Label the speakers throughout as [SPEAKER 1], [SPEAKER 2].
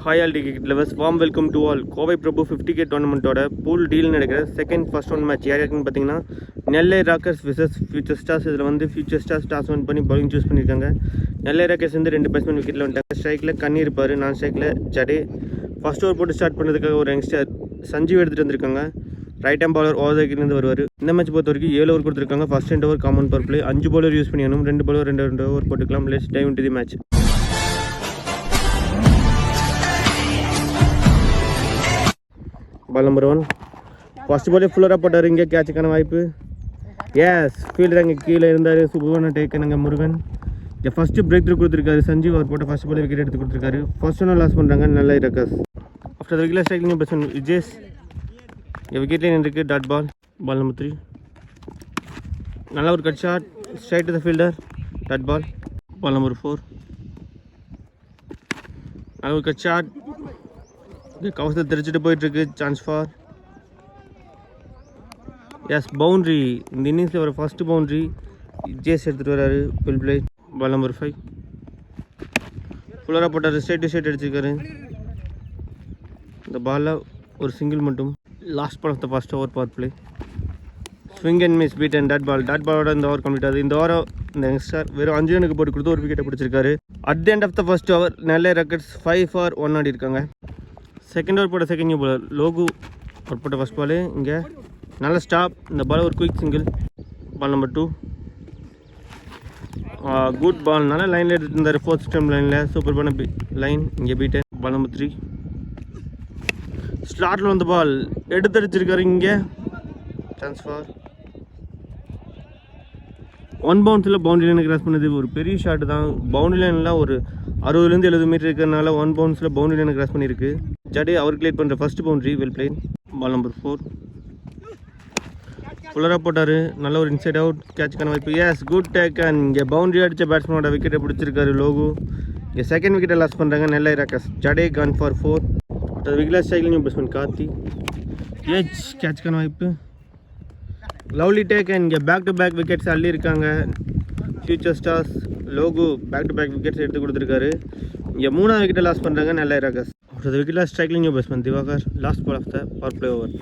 [SPEAKER 1] Hi all cricket lovers, warm welcome to all. Kovai Prabhu 50K டோர்னமெண்ட்டோட pool டீல் நடக்கிற first one match யார் யாருக்குன்னு பார்த்தீங்கன்னா Nellai Rockers versus Future Stars. இதில் வந்து ஃபியூச்சர் ஸ்டார்ஸ் டாஸ் வின் பண்ணி பவுலிங் சூஸ் பண்ணியிருக்காங்க. நெல்லை ராக்கர்ஸ் வந்து 2 பேட்ஸ்மேன் விக்கெட்டில் வந்துட்டாங்க. ஸ்ட்ரைக்கில் கண்ணி இருப்பார், நான் ஸ்ட்ரைக்கில் ஜடே. ஃபர்ஸ்ட் ஓவர் போட்டு ஸ்டார்ட் பண்ணுறதுக்காக ஒரு யங்ஸ்டர் சஞ்சீவ் எடுத்துகிட்டு வந்திருக்காங்க. ரைட் ஹேண்ட் பாலர் ஓவர் விக்கெட்லேருந்து வருவார். இந்த மேட்ச் பொறுத்த வரைக்கும் 7 ஓவர் கொடுத்துருக்காங்க. First 2 over common power play, 5 bowler use பண்ணிடணும். 2 பாலர் 2 ஓவர் போட்டுக்கலாம். Let's dive into the match. Ball number 1 first பாலே ஃபுல்லராக போட்டார். இங்கே கேட்சுக்கான வாய்ப்பு. எஸ், ஃபீல்டர் அங்கே கீழே இருந்தார். சூப்பரான டேக்கனுங்க முருகன். இங்கே ஃபஸ்ட்டு பிரேக் த்ரூ கொடுத்துருக்காரு சஞ்சீவ். அவர் போட்ட ஃபர்ஸ்ட் பாலே விக்கெட் எடுத்து கொடுத்துருக்காரு. ஃபர்ஸ்ட் ஒன்று லாஸ் பண்ணுறாங்க Nellai Rockers. After the regular striking batsman Vijesh இங்கே விக்கெட் லைன் இருக்குது. Dot ball. பால் நம்பர் 3 நல்லா ஒரு cut shot straight to the fielder. Dot ball. Ball number 4 நல்ல ஒரு கட் ஷாட் கவசத்தை தெரிச்சுட்டு போயிட்டுருக்கு. சான்ஸ் ஃபார் எஸ் பவுண்ட்ரி. இந்த இன்னிங்ஸில் வர ஃபர்ஸ்ட் பவுண்ட்ரி ஜேஸ் எடுத்துகிட்டு வர்றாரு. பில் பிளே. பால் நம்பர் 5 ஃபுல்லராக போட்டார். ஸ்ட்ரைட் டு ஸ்ட்ரைட் அடிச்சிருக்காரு. இந்த பாலில் ஒரு சிங்கிள் மட்டும். Last ball of the first over power play. Swing and miss beat and dot ball. Dot பாலோட இந்த ஓவர் கம்ப்ளீட் ஆகுது. இந்த ஓவர் இந்த யங்ஸ்டர் வெறும் 5 ரனுக்கு போட்டு கொடுத்து ஒரு விக்கெட்டை பிடிச்சிருக்காரு. At the end of the first over Nellai Rockers 5 for 1 ஆடி இருக்காங்க. செகண்ட் ஓவர் போட்ட செகண்ட் நியூ பாலர் லோகு. அவர் போட்ட ஃபர்ஸ்ட் பாலு இங்கே நல்ல ஸ்டாப். இந்த பால் ஒரு quick single. Ball number 2 good ball. நல்ல லைனில் எடுத்துகிட்டு இருந்தார். ஃபோர்த் ஸ்டெம் லைனில் சூப்பர் பண்ண லைன். இங்கே பீட்டேன். பால் நம்பர் 3 ஸ்லாட்டில் வந்த பால் எடுத்தடிச்சிருக்காரு. இங்கே சான்ஸ் ஃபார் 1 பவுன்ஸில் பவுண்டரி லைனை கிராஸ் பண்ணது ஒரு பெரிய ஷாட் தான். பவுண்டரி லைன்லாம் ஒரு 60 to 70 மீட்டர் இருக்கிறதுனால 1 பவுன்ஸில் பவுண்டரி லைனை கிராஸ் பண்ணியிருக்கு. ஜடே அவர் கிளியர் பண்ணுற first boundary. Well played. Ball number 4 ஃபுல்லராக போட்டார். நல்ல ஒரு இன்சைட் அவுட் கேட்சுக்கான வாய்ப்பு. Yes, good take. அண்ட் இங்கே பவுண்டரி அடித்த பேட்ஸ்மேனோட விக்கெட்டை பிடிச்சிருக்காரு லோகு. இங்கே செகண்ட் விக்கெட்டை லாஸ் பண்ணுறாங்க நெல்லை ராக்கர்ஸ். ஜடே gone for 4. Wicket striking batsman Karthi. Edge கேட்சுக்கான வாய்ப்பு. Lovely take. அண்ட் இங்கே பேக் டு பேக் விக்கெட்ஸ் அள்ளி இருக்காங்க Future Stars. Logu back to back wickets எடுத்து கொடுத்துருக்காரு. இங்கே 3ஆவது விக்கெட்டை லாஸ் பண்ணுறாங்க நெல்லை ராக்கர்ஸ். ஆஃப்டர் த விக்கெட்டில் striking batsman Diwakar. Last ball of the power play over.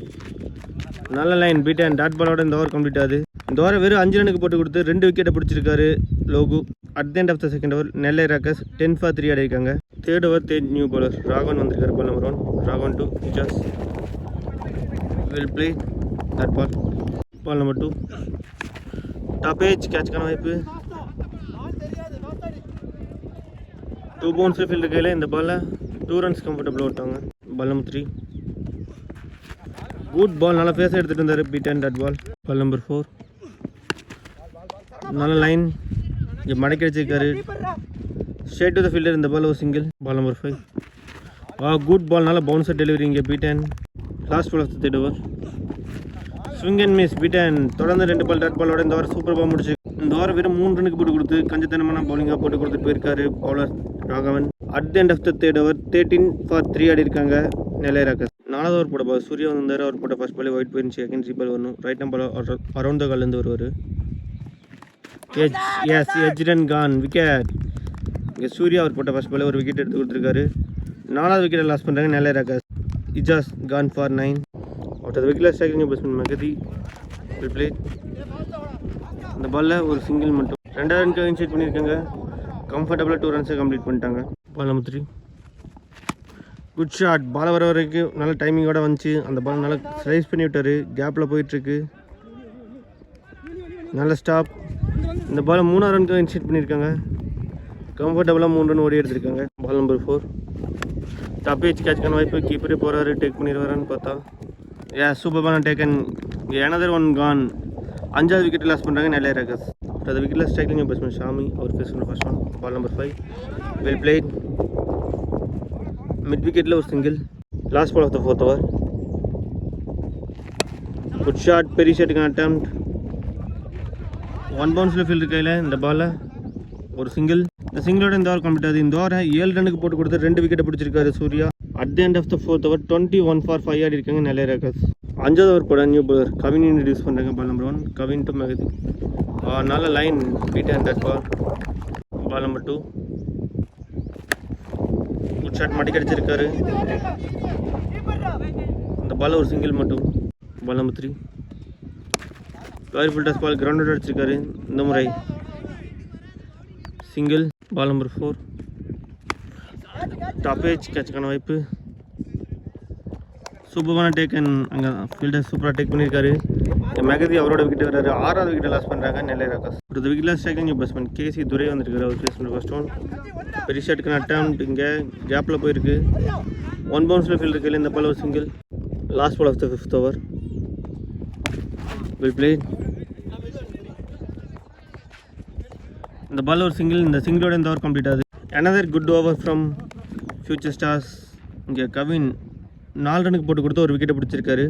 [SPEAKER 1] நல்ல லைன் பீட் அண்ட் டாட் பாலோட இந்த ஓவர் கம்ப்ளீட் ஆகுது. இந்த ஓவர் வெறும் 5 ரனுக்கு போட்டு கொடுத்து 2 விக்கெட்டை பிடிச்சிருக்காரு Logu. At the end of the second over Nellai Rockers 10 for 3 ஆடி இருக்காங்க. Third over third new bowler Raghavan வந்திருக்காரு. பால் நம்பர் 1 ராகவன் டு ஜாஸ். Well play. Dot ball. Ball number 2 top edge கேட்சுக்கான வாய்ப்பு. 2 பவுன்ஸில் ஃபீல்டு கையில் இந்த பாலில் 2 runs கம்ஃபர்டபுளாக விட்டாங்க. Ball number 3 good ball. நல்லா ஃபேஸாக எடுத்துகிட்டு இருந்தார். Beat and dot ball. Ball number 4 நல்ல லைன் இங்கே மடக்கி வச்சிருக்காரு. Straight to the fielder. இந்த பால் ஒரு single. Ball number 5 good ball. நல்ல பவுன்ஸர் டெலிவரி. இங்கே beat and last ball of the third over swing and miss beat and தொடர்ந்து 2 பால் dot பாலோட இந்த ஓவர் சூப்பர் பால் முடிச்சு. இந்த ஓவர் வெறும் 3 ரனுக்கு போட்டு கொடுத்து கஞ்சத்தனமான பவுலிங்காக போட்டு கொடுத்துட்டு போயிருக்காரு bowler Raghavan. At the end of the third over 13 for 3 ஆடி இருக்காங்க நெல்லை ராக்கர்ஸ். 4ஆவது ஓவர் போட பால் சூர்யா வந்தார். அவர் போட்ட ஃபர்ஸ்ட் பாலே ஒயிட் போயிருந்துச்சு. செகண்ட் பால் வரணும். Right hand ball around the கால்லேருந்து வருவார். Edge run gone wicket. இங்கே சூர்யா அவர் போட்ட ஃபர்ஸ்ட் பாலே ஒரு விக்கெட் எடுத்து கொடுத்துருக்காரு. 4ஆவது விக்கெட்டை லாஸ் பண்ணுறாங்க Nellai Rockers. Ijaz Khan for 9. After the wicket striking batsman Magathi. Well play. இந்த பாலில் ஒரு சிங்கிள் மட்டும். 2ஆவது ரனுக்கு இன்சைட் பண்ணியிருக்காங்க. கம்ஃபர்டபுளாக 2 runs கம்ப்ளீட் பண்ணிட்டாங்க. Ball number 3 good shot. Ball வர வரைக்கும் நல்ல டைமிங்கோடு வந்துச்சு. அந்த பால் நல்லா ஸ்லைஸ் பண்ணி விட்டார். கேப்பில் போயிட்டுருக்கு. நல்ல ஸ்டாப். இந்த பால் 3ஆவது ரனுக்கு இன்சைட் பண்ணியிருக்காங்க. கம்ஃபர்டபுளாக 3 run ஓடி எடுத்திருக்காங்க. பால் நம்பர் 4 டாப் ஏஜ் கேட்சுக்கான வாய்ப்பு. கீப்பரே போகிறாரு. டேக் பண்ணிடுவாரான்னு பார்த்தா சூப்பரான டேக்கன். another one gone. 5ஆவது விக்கெட் லாஸ் பண்ணுறாங்க நெல்லை ராக்கர்ஸ். அது விக்கெட்டில் ஸ்ட்ரைக்கிங் பேட்ஸ்மேன் ஷாமி. அவர் ஃபேஸ் பண்ண first one. Ball number 5 well played. Mid விக்கெட்டில் ஒரு single. Last ball of the fourth over good shot. பெரிய ஷாட்டுக்கான அட்டெம்ப்ட். 1 பவுன்ஸில் ஃபீல்டு கையில் இந்த பாலில் ஒரு சிங்கிள். இந்த சிங்கிளோட இந்த ஓவர் கம்ப்ளீட் ஆகுது. இந்த ஓவரை 7 ரனுக்கு போட்டு கொடுத்து 2 விக்கெட்டை பிடிச்சிருக்காரு Surya. At the end of the fourth over 21 for 5 ஆடி இருக்காங்க நெல்லை ராக்கர்ஸ். 5ஆவது ஓவர் போட நியூ பாலர் கவின் இன்ட்ரடியூஸ் பண்ணுறாங்க. Ball number 1 Kavin to Magathi. நல்ல line beat and dot ball. Ball number 2 good shot மடி கடிச்சிருக்காரு. இந்த பால் ஒரு சிங்கிள் மட்டும். Ball number 3. Lower full toss ball ground அடிச்சிருக்காரு. இந்த முறை single. Ball number 4. Top edge கேட்சுக்கான வாய்ப்பு. சூப்பரான டேக்கன். அங்கே ஃபீல்டர் சூப்பராக டேக் பண்ணியிருக்காரு. மெகதி அவரோட விக்கெட் வர்றாரு. 6வது விக்கெட்டை லாஸ் பண்ணுறாங்க நெல்லை ராக்கர்ஸ். ஒரு விக்கெட் லாஸ் ஸ்ட்ரைக்கிங் பேட்ஸ்மேன் கேசி துரை வந்திருக்காரு. அவர் ஃபேஸ் பண்ண ஃபர்ஸ்ட் ஒன். பெரிய ஷாட்டுக்கான அட்டம் இங்கே கேப்பில் போயிருக்கு. 1 பவுன்ஸில் ஃபீல்டர் கையில் இந்த பால் ஒரு single. Last ball of the 5th over. Well play. இந்த பால் ஒரு சிங்கிள். இந்த சிங்கிளோட இந்த ஓவர் கம்ப்ளீட் ஆகுது. Another good over from Future Stars. இங்கே கவின் 4 ரனுக்கு போட்டு கொடுத்து ஒரு விக்கெட்டை பிடிச்சிருக்காரு.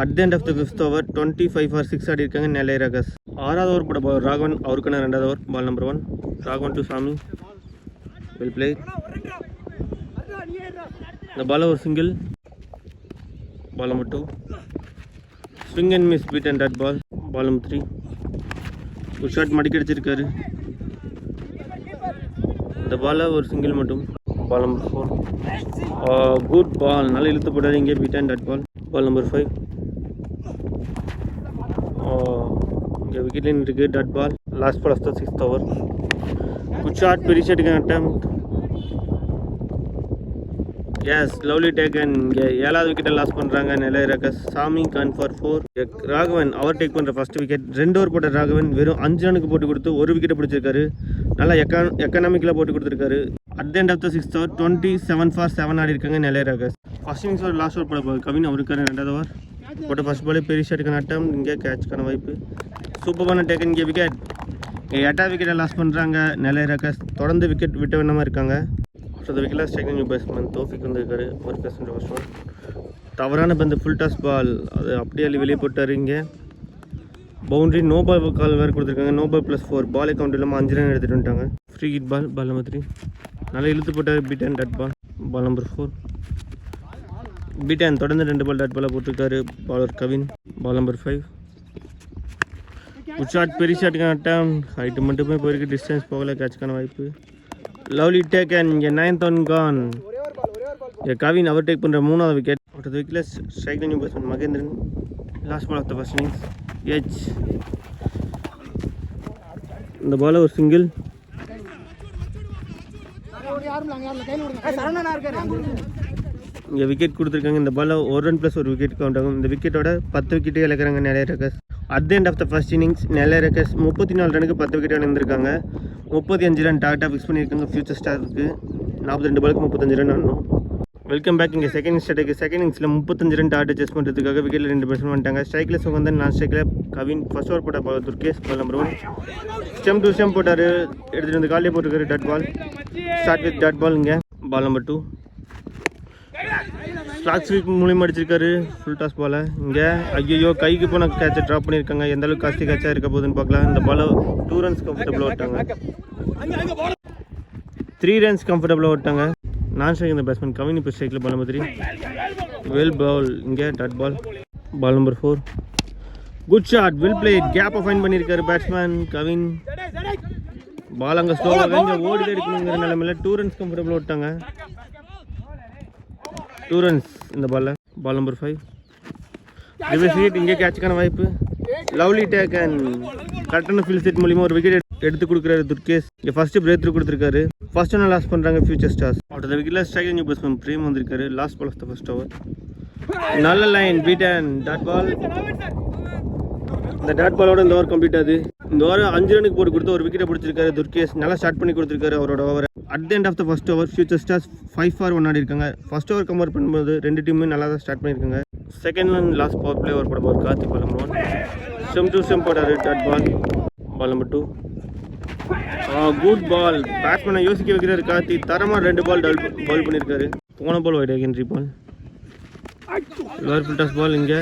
[SPEAKER 1] At the end of the 5th over 25 for 6 ஆடி இருக்காங்க நெல்லை ராக்கர்ஸ். 6வது ஓவர் போட பால் ராகவன். அவருக்கான 2வது over. Ball number 1. Raghavan to Sami. Well play. இந்த பால் ஒரு single. Ball number 2. Swing and miss beat and dot ball. Ball number 3. ஒரு ஷாட் மடிக்க அடிச்சிருக்காரு. இந்த பால் ஒரு சிங்கிள் மட்டும். Ball number 4. Good ball. நல்லா இழுத்து போட்டார் இங்கே beat and dot ball. Ball number 5. இங்கே விக்கெட் லைன் இருக்குது. டட் ball. Last ball of the 6th over. Good shot. பெரிய ஷாட்டுக்கு அட்டம். S lovely taken. இங்கே 7வது விக்கெட்டை லாஸ் பண்ணுறாங்க நெல்லை ராக்கர்ஸ். சாமி Khan for 4. Raghavan our take பண்ணுற ஃபர்ஸ்ட் விக்கெட். 2 ஓவர் போட்ட ராகவன் வெறும் 5 ரனுக்கு போட்டு கொடுத்து ஒரு விக்கெட்டை பிடிச்சிருக்காரு. நல்லா எக்கனாமிக்கலாக போட்டு கொடுத்துருக்காரு. At the end of the 6th over 27 for 7 ஆடி இருக்காங்க நெல்லை ராக்கர்ஸ். ஃபர்ஸ்ட் இன்னிங்ஸ் ஒரு லாஸ்ட் ஓவர் போட போகுது கவின். அவருக்கான 2வது ஓவர் போட்ட ஃபர்ஸ்ட் பாலே பெரிய ஷாட்டுக்கான அட்டம். இங்கே கேட்சுக்கான வாய்ப்பு. சூப்பரான டேக்கன். இங்கே விக்கெட். 8வது விக்கெட்டை லாஸ் பண்ணுறாங்க நெல்லை ராக்கர்ஸ். தொடர்ந்து விக்கெட் விட்ட வேணாமல் இருக்காங்க. So wicket loss taking new batsman Taufiq வந்திருக்காரு. ஒரு பேட்ஸ்மேன் ஃபர்ஸ்ட் ஒன். தவறான பந்து ஃபுல் டாஸ் பால். அது அப்படியே அள்ளி வெளியே போட்டார். இங்கே பவுண்ட்ரி. நோ பால் கால் வேறு கொடுத்துருக்காங்க. No ball +4. பால் கவுண்ட் இல்லாமல் 5 ரன் எடுத்துகிட்டு வந்துட்டாங்க. Free hit ball. Ball number 3. நல்லா இழுத்து போட்டார். Beat and dot ball. Ball number 4. Beat and தொடர்ந்து 2 பால் டட் பாலாக போட்டிருக்காரு bowler Kavin. Ball number 5. Good shot. பெரிய ஷாட்டுக்கான அட்டம். ஹைட்டு மட்டுமே போயிருக்கு. டிஸ்டன்ஸ் போகல. கேட்சுக்கான வாய்ப்பு. Lovely taken. இங்கே 9th ஒன் கான். இங்கே கவின் அவர் டேக் பண்ணுற 3வது விக்கெட். அடுத்த wicket strike new batsman Mahendran. Last ball of the first innings. எச். இந்த பால் ஒரு சிங்கிள். இங்கே விக்கெட் கொடுத்துருக்காங்க. இந்த பால் 1 ரன் +1 விக்கெட் கவுண்ட் ஆகும். இந்த விக்கெட்டோட 10 விக்கெட்டே இழக்கிறாங்க Nellai Rockers. At the end of the first innings Nellai Rockers 34 ரனுக்கு 10 விக்கெட் இழந்திருக்காங்க. 35 ரன் டார்கெட்டாக ஃபிக்ஸ் பண்ணியிருக்காங்க ஃபியூச்சர் ஸ்டாருக்கு. 42 பாலுக்கு 35 ரன் ஆடணும். Welcome back. இங்கே செகண்ட் இன்னிங்ஸ் செகண்ட் இன்னிங்ஸில் 35 ரன் டார்கெட் செஸ் பண்ணுறதுக்காக விக்கெட்டில் 2 பேட்ஸ்மேன் வந்துட்டாங்க. ஸ்ட்ரைக்கில் சுகந்தன். நான் ஸ்ட்ரைக்கில் கவின். ஃபர்ஸ்ட் ஓவர் போட்ட ball Durgesh. Ball number 1. Stump to stump போட்டார். எடுத்துகிட்டு வந்து காலையே போட்டிருக்காரு. Dot ball. Start with dot ball. இங்கே பால் நம்பர் 2. ஸ்லாக் ஸ்வீப் மூலியமாக அடிச்சிருக்காரு ஃபுல் டாஸ் பாலை. இங்கே ஐயோ கைக்கு போன கேட்சை ட்ராப் பண்ணியிருக்காங்க. எந்த அளவுக்கு காஸ்ட்லி கேட்சாக இருக்க போகுதுன்னு பார்க்கலாம். இந்த பாலை 2 ரன்ஸ் கம்ஃபர்டபுளாக விட்டாங்க. 3 ரன்ஸ் கம்ஃபர்டபுளாக விட்டாங்க. நான் ஸ்ட்ரைக் இந்த பேட்ஸ்மேன் கவின். இப்போ ஸ்ட்ரைக்கில் பால் நம்பர் 3. Well ball. இங்கே dot ball. Ball number 4. Good shot. Well play. கேப்பை ஃபைன் பண்ணியிருக்காரு பேட்ஸ்மேன் கவின். பால் அங்கே ஸ்லோவாக இங்கே ஓடி எடுக்கணுங்கிற நிலைமையில் 2 ரன்ஸ் கம்ஃபர்டபுளாக விட்டாங்க. 2 ரன்ஸ் இந்த பாலில். Ball number 5. Reverse hit. இங்கே கேட்சுக்கான வாய்ப்பு. Lovely taken. கரெக்டான ஃபீல்ட் செட் மூலியமாக ஒரு விக்கெட் எடுத்து கொடுக்குறாரு துர்கேஷ். இங்கே ஃபர்ஸ்ட் பிரேக் த்ரூ கொடுத்துருக்காரு. ஃபர்ஸ்ட் ஒன்று லாஸ் பண்ணுறாங்க ஃபியூச்சர் ஸ்டார்ஸ். அடுத்த விக்கெட்டில் ஸ்ட்ரைக்கிங் நியூ பேட்ஸ்மேன் பிரேம் வந்திருக்காரு. Last ball of the first over. நல்ல line. Beat and dot ball. இந்த டாட் பாலோட இந்த ஓவர் கம்ப்ளீட் ஆகுது. இந்த ஓவர் 5 ரனுக்கு போட்டு கொடுத்து ஒரு விக்கெட்டை பிடிச்சிருக்காரு துர்கேஷ். நல்லா ஸ்டார்ட் பண்ணி கொடுத்துருக்காரு அவரோட over. At the end of the first over future stars 5 for 1 ஆடி இருக்காங்க. ஃபர்ஸ்ட் ஓவர் கம்பேர் பண்ணும்போது 2 டீமுமே நல்லா தான் ஸ்டார்ட் பண்ணியிருக்காங்க. Second one last power play over போட போகிற Karthi. Ball number 1. Stump to stump போட்டார். Dot ball. Ball number 2. Good ball. பேட்ஸ்மேனை யோசிக்க வைக்கிறாரு கார்த்தி. தரமாக 2 பால் பால் பண்ணியிருக்காரு. போன பால் வைட் ஹென்ரி ball. Lower full toss ball. இங்கே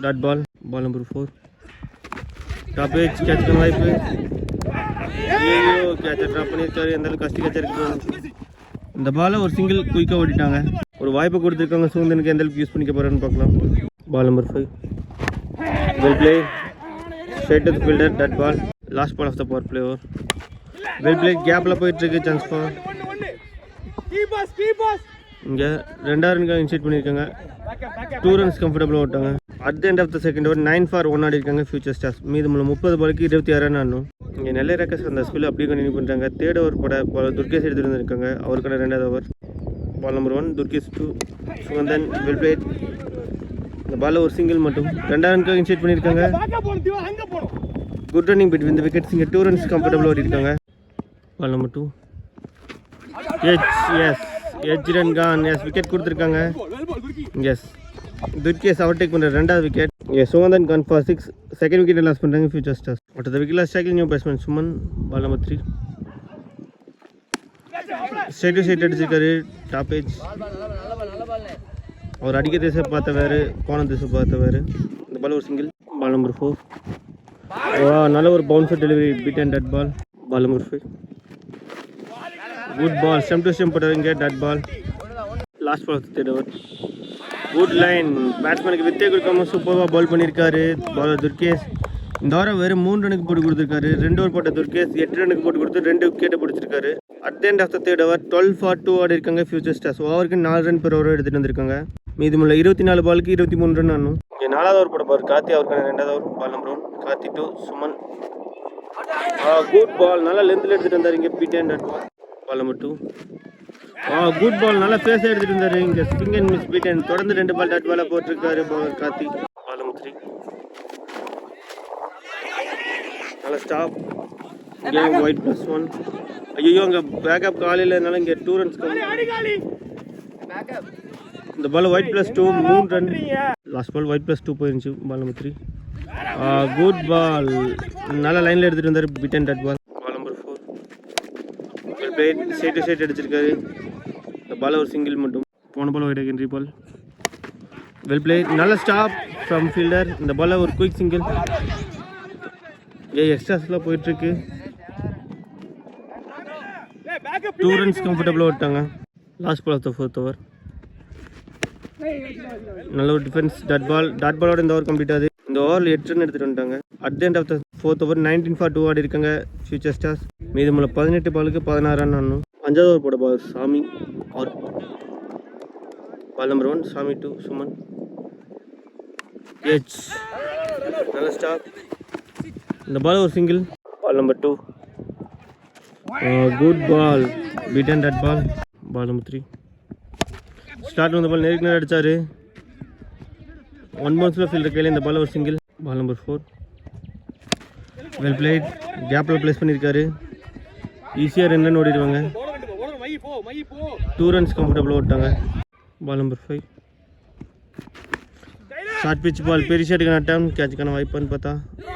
[SPEAKER 1] dot ball. Ball number 4. Top edge கேட்சுக்கான வாய்ப்பு. ஐயோ கேட்சை ட்ராப் பண்ணியிருக்காரு. எந்த அளவுக்கு கஷ்ட கேட்சா இருக்கு. இந்த பாலை ஒரு சிங்கிள் குயிக்காக ஓடிட்டாங்க. ஒரு வாய்ப்பை கொடுத்துருக்காங்க சுகந்தனுக்கு. எந்த அளவுக்கு யூஸ் பண்ணிக்க போகிறான்னு பார்க்கலாம். Ball number 5. Well play. Straight to fielder. Dot ball. Last ball of the power play over. Well played கேப்பில் போயிட்டுருக்கு சான்ஸ் ஃபார். இங்கே 2 ரனுக்காக இன்சைட் பண்ணியிருக்காங்க. 2 runs கம்ஃபர்டபுளாக ஓட்டாங்க. At the end of the second over 9 for 1 ஆடி இருக்காங்க ஃபியூச்சர் ஸ்டார்ஸ். மீதமுள்ள 30 பாலுக்கு 26 ரன் ஆடணும். இங்கே நெல்லை ராக்கர்ஸ் அந்த ஸ்பில் அப்படியே கண்டினியூ பண்ணுறாங்க. தேர்ட் ஓவர் போட துர்கேஷ் எடுத்துகிட்டு வந்துருக்காங்க. அவருக்கான 2வது over. Ball number 1 Durgesh 2 Sugandhan well played. இந்த பாலில் ஒரு சிங்கிள் மட்டும். 2 ரனுக்காக இன்சைட் பண்ணியிருக்காங்க. Good running between the wickets. இங்கே 2 runs கம்ஃபர்டபுளாக ஓடிருக்காங்க. Ball number 2 edge run gone. Yes wicket கொடுத்துருக்காங்க. எஸ் துர்கேஷ் ஓவர்டேக் பண்ணுற 2வது விக்கெட். Yes Sugandhan gone for 6. Second wicket loss பண்ணுறாங்க ஃபியூச்சர் ஸ்டார்ஸ். அடுத்த wicket striking new batsman Suman. Ball number 3 straight to straight அடிச்சிருக்காரு. Top edge. அவர் அடிக்க திசை பார்த்த வேறு, போன திசை பார்த்த வேறு. இந்த பால் ஒரு சிங்கிள். பால் நம்பர் 4 நல்ல ஒரு bouncer delivery. Beat and dot ball. Ball number 5 good ball. Stump to stump போடுறவங்க dot ball. Last ball third over. Good line. பேட்ஸ்மேனுக்கு வித்தே கொடுக்காம சூப்பராக பால் பண்ணியிருக்காரு பாலர் துர்கேஷ். இந்த ஓவரை வெறும் 3 ரனுக்கு போட்டு கொடுத்துருக்காரு. 2 ஓவர் போட்ட துர்கேஷ் 8 ரனுக்கு போட்டு கொடுத்து 2 விக்கெட்டை பிடிச்சிருக்காரு. At the end of the third over 12 for 2 ஆடி இருக்காங்க ஃபியூச்சர் ஸ்டார்ஸ். ஓவருக்கு 4 ரன் பெர் ஓவர் எடுத்துகிட்டு வந்திருக்காங்க. மீதமுள்ள 24 பாலுக்கு 23 ரன் ஆடணும். இங்கே 4வது ஓவர் போட பாரு கார்த்தி. அவருக்கான 2வது over. Ball number 1 Karthi 2 Suman. Good ball. நல்லா லென்த்தில் எடுத்துகிட்டு வந்தார். இங்கே beat and dot ball. Ball number 2 good ball. நல்லா ஃபேஸாக எடுத்துகிட்டு இருந்தார். இங்கே ஸ்பிங் அண்ட் மிஸ் பீட் அண்ட் தொடர்ந்து 2 பால் டட் பாலாக போட்டிருக்காரு பவுலர் கார்த்தி. பால் நம்பர் 3 நல்லா ஸ்டாப். இங்கே ஒயிட் +1. ஐயோ அங்கே பேக்கப் காலையில் இருந்தாலும் இங்கே 2 runs இந்த ball wide +2 3 run. Last ball wide +2 போயிருந்துச்சு. Ball number 3 good ball. நல்லா லைனில் எடுத்துகிட்டு வந்தார். Beat and dot ball. Ball number 4 played side to side அடிச்சிருக்காரு. இந்த பால் ஒரு சிங்கிள் மட்டும். போன பால் ஒயிட் ஹென்ரி பால். Well played. நல்ல ஸ்டாப் ஃப்ரம் ஃபீல்டர். இந்த பால் ஒரு குயிக் சிங்கிள். எக்ஸ்ட்ராஸ்லாம் போயிட்டுருக்கு. 2 runs கம்ஃபர்டபுளாக ஓட்டாங்க. Last ball of the 4th over. நல்ல ஒரு டிஃபென்ஸ். டட் பாலோட இந்த ஓவர் கம்ப்ளீட் ஆகுது. இந்த ஓவரில் 8 ரன் எடுத்துகிட்டு வந்துட்டாங்க. At the end of the 4th over 19 for 2 ஆடி இருக்காங்க ஃபியூச்சர் ஸ்டார்ஸ். மீதமுள்ள 18 பாலுக்கு 16 ரன் ஆடணும். 5வது ஓவர் போட பால் சாமி அவுட். பால் நம்பர் 1 சாமி 2 சுமன். எச் நல்ல ஸ்டாப். இந்த பால் ஒரு single. Ball number 2 good ball. Beat and dot ball. Ball number 3 straight வந்த பால் நேருக்கு நேரம் அடித்தார். 1 bounce ஃபீல்டர் கையில் இந்த பால் ஒரு single. Ball number 4 well played. கேப்பில் ப்ளேஸ் பண்ணியிருக்காரு. ஈஸியாக 2 ரன் ஓடிடுவாங்க. 2 runs கம்ஃபர்டபுளாக ஓட்டாங்க. Ball number 5 short pitch ball. பெரிய ஷாட்டுக்கான அட்டம். கேட்சுக்கான வாய்ப்புன்னு பார்த்தா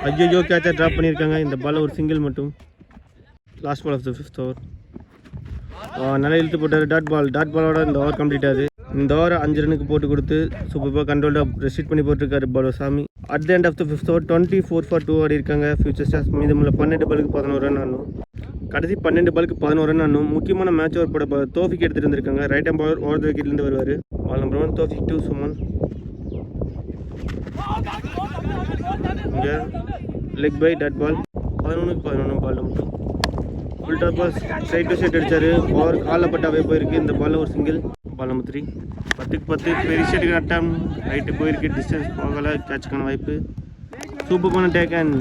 [SPEAKER 1] ஐயோ கேட்சை ட்ராப் பண்ணியிருக்காங்க. இந்த பால் ஒரு சிங்கிள் மட்டும். Last ball of the 5th over. நல்லா இழுத்து போட்டார். டாட் பாலோட இந்த ஓவர் கம்ப்ளீட் ஆகுது. இந்த ஓவர் 5 ரனுக்கு போட்டு கொடுத்து சூப்பராக கண்ட்ரோல்டாக ரெஸ்ட்ரிக்ட் பண்ணி போட்டிருக்காரு bowler Sami. At the end of the 5th over 24 for 2 ஆடி இருக்காங்க ஃபியூச்சர் ஸ்டார்ஸ். மீதமுள்ள 12 பாலுக்கு 11 ரன் ஆடணும். கடைசி 12 பாலுக்கு 11 ரன் ஆடணும். முக்கியமான மேட்ச் ஓவர் போட தோஃபிக் எடுத்துகிட்டு வந்திருக்காங்க. Right hand bowler over the விக்கெட்லேருந்து வருவார். Ball number 1 Taufiq 2 Suman. இங்கே லெக் பை டட் பால். 11க்கு 11 ball number 2 full toss ball. Straight to straight அடித்தார். ஓவர் காலில் பட்டாவே போயிருக்கு. இந்த பாலில் ஒரு சிங்கிள். Ball number 3 10க்கு 10. பெரிய ஷாட்டுக்கு அட்டம். ரைட்டு போயிருக்கு. டிஸ்டன்ஸ் போகலை. கேட்சுக்கான வாய்ப்பு. சூப்பரான டேக் அண்ட்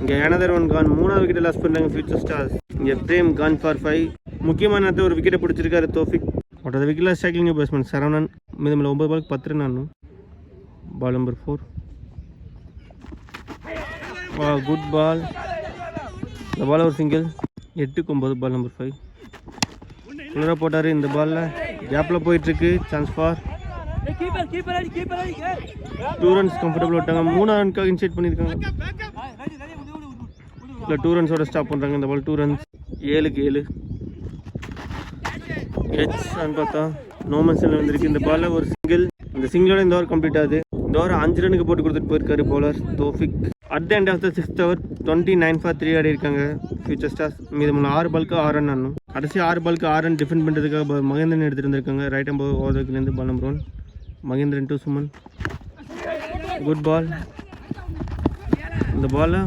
[SPEAKER 1] இங்கே another one கான். 3வது விக்கெட்டை லாஸ் பண்ணுறாங்க ஃபியூச்சர் ஸ்டார்ஸ். இங்கே பிரேம் கான் ஃபார் 5. முக்கியமான நேரத்தில் ஒரு விக்கெட்டை பிடிச்சிருக்காரு தோஃபிக். அடுத்த விக்கெட்டில் ஸ்ட்ரைக்கிங் பேட்ஸ்மேன் சரவணன். மீதமுள்ள 9 பாலுக்கு 10 ரன் ஆடணும். Ball number 4 good ball. இந்த பால் ஒரு சிங்கிள். 8க்கு 9. பால் நம்பர் 5 ஃபுல்லராக போட்டார். இந்த பாலில் கேப்பில் போயிட்டுருக்கு. சான்ஸ் ஃபார் 2 runs கம்ஃபர்டபுள் விட்டாங்க. 3 ரனுக்காக இன்சைட் பண்ணியிருக்காங்க. இல்லை 2 runsோட ஸ்டாப் பண்ணுறாங்க. இந்த பால் 2 runs. 7க்கு 7. எச் பார்த்தா நோமன்ஸில் வந்திருக்கு. இந்த பாலில் ஒரு சிங்கிள். இந்த சிங்கிளோட இந்த ஓவர் கம்ப்ளீட் ஆகுது. இந்த ஓவர் 5 ரனுக்கு போட்டு கொடுத்துட்டு போயிருக்காரு bowler Taufiq. At the end of the 6th over 29 for 3 ஆடி இருக்காங்க ஃபியூச்சர் ஸ்டார்ஸ். மீதமுள்ள 6 பாலுக்கு 6 ரன் ஆடணும். கடைசி 6 பாலுக்கு 6 ரன் டிஃபெண்ட் பண்ணுறதுக்காக மகேந்திரன் எடுத்துகிட்டு வந்திருக்காங்க. ரைட் ஹேண்ட் ஓவர் விக்கெட்லேருந்து. Ball number 1 Mahendran 2 Suman. Good ball. இந்த பாலை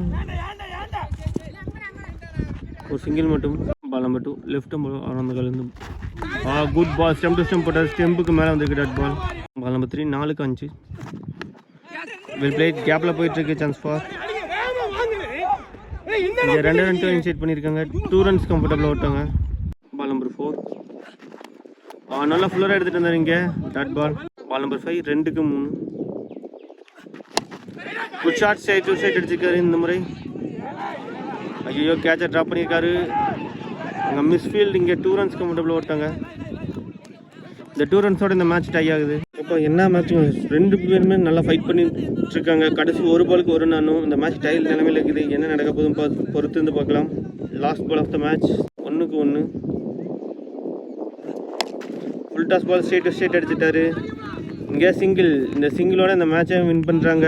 [SPEAKER 1] ஒரு சிங்கிள் மட்டும். பால் நம்பர் 2 லெஃப்ட்டும் அந்த கலந்து good ball. Stump to stump போட்டார். ஸ்டெம்புக்கு மேலே வந்துருக்கு டாட் பால். பால் நம்பர் 3 4க்கு 5. Well played. கேப்பில் போயிட்டுருக்கு. சான்ஸ் ஃபார் இங்கே 2 ரன் இனிஷியேட் பண்ணியிருக்காங்க. 2 runs கம்ஃபர்டபுளாக விட்டாங்க. பால் நம்பர் 4 நல்லா ஃபுல்லராக எடுத்துகிட்டு இருந்தார் இங்கே டாட் பால். பால் நம்பர் 5 2க்கு 3. Good shot. Side to side அடிச்சிருக்காரு இந்த முறை. ஐயோ கேட்சை ட்ராப் பண்ணியிருக்காரு. அங்கே மிஸ்ஃபீல்டு. இங்கே 2 runs கம்ஃபர்டபுளாக விட்டாங்க. இந்த 2 runsோட இந்த மேட்ச் டை ஆகுது. இப்போ என்ன மேட்ச், 2 பேருமே நல்லா ஃபைட் பண்ணிட்டு இருக்காங்க. கடைசி ஒரு பாலுக்கு ஒரு நானும் இந்த மேட்ச் டைல் நிலைமையில் இருக்குது. என்ன நடக்க போதும் பொறுத்து இருந்து பார்க்கலாம். Last ball of the match 1க்கு 1. Full toss ball straight to straight அடிச்சிட்டாரு. இங்கே சிங்கிள். இந்த சிங்கிளோட இந்த மேட்சை வின் பண்ணுறாங்க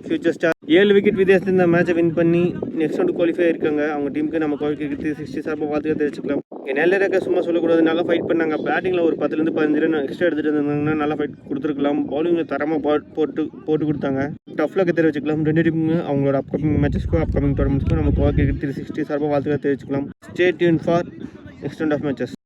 [SPEAKER 1] ஃபியூச்சர் ஸ்டார். 7 விக்கெட் வித்தியாசத்தில் இந்த மேட்சை வின் பண்ணி நெக்ஸ்ட் ரவுண்ட் குவாலிஃபை இருக்காங்க. அவங்க டீமுக்கு நம்ம குவாலிஃபை 60 சார்பாக பார்த்துக்க தெரிஞ்சுக்கலாம். நெல்லை ரேக்கர்ஸ் சும்மா சொல்லக்கூடாது, நல்லா ஃபைட் பண்ணாங்க. பேட்டிங்கில் ஒரு 10லேருந்து 15 ரன் எக்ஸ்ட்ரா எடுத்துகிட்டு இருந்தாங்கன்னா நல்லா ஃபைட் கொடுத்துருக்கலாம். பவுலிங்கில் தரமாக போட்டு கொடுத்தாங்க. டஃப் லக்கை தெரிவிச்சுக்கலாம். 2 டீமுங்க அவங்களோட அப்கமிங் மேட்சஸ்க்கும் அப்கமிங் டோர்னமெண்ட்ஸ்க்கும் நம்ம குவாலிஃபை 60 சார்பாக பார்த்துக்க தெரிவிச்சுக்கலாம். Stay tuned for next round of matches.